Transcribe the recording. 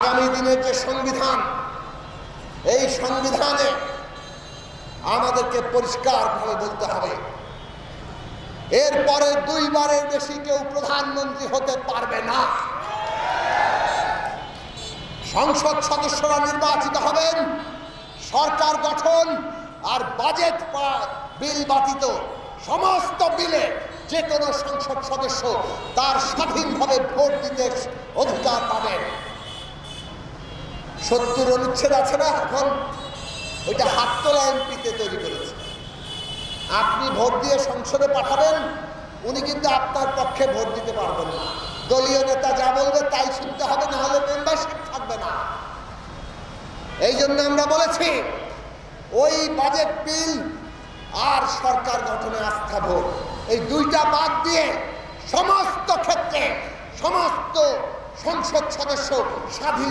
আগামী দিনের যে সংবিধান, এই সংবিধানে আমাদেরকে পরিষ্কারভাবে বলতে হবে, এরপরে 2 বারের বেশি কেউ প্রধানমন্ত্রী হতে পারবে না। সংসদ সদস্যরা নির্বাচিত হবেন, সরকার গঠন আর বাজেট বিল ব্যতীত সমস্ত বিলে যে কোনো সংসদ সদস্য তার স্বাধীনভাবে ভোট দিতে অধিকার পাবেন। 70 অনুচ্ছেদ আছে না, এখন ওইটা হাততলা এমপিতে তৈরি করেছে। আপনি ভোট দিয়ে সংসদে পাঠাবেন, উনি কিন্তু আপনার পক্ষে ভোট দিতে পারবেন না। দলীয় নেতা যা বলবে তাই শুনতে হবে, না হলে মেম্বারশিপ থাকবে না। এই জন্য আমরা বলেছি ওই বাজেট বিল আর সরকার গঠনে আস্থা ভোট, এই 2টা বাদ দিয়ে সমস্ত ক্ষেত্রে সমস্ত সংসদ সদস্য স্বাধীন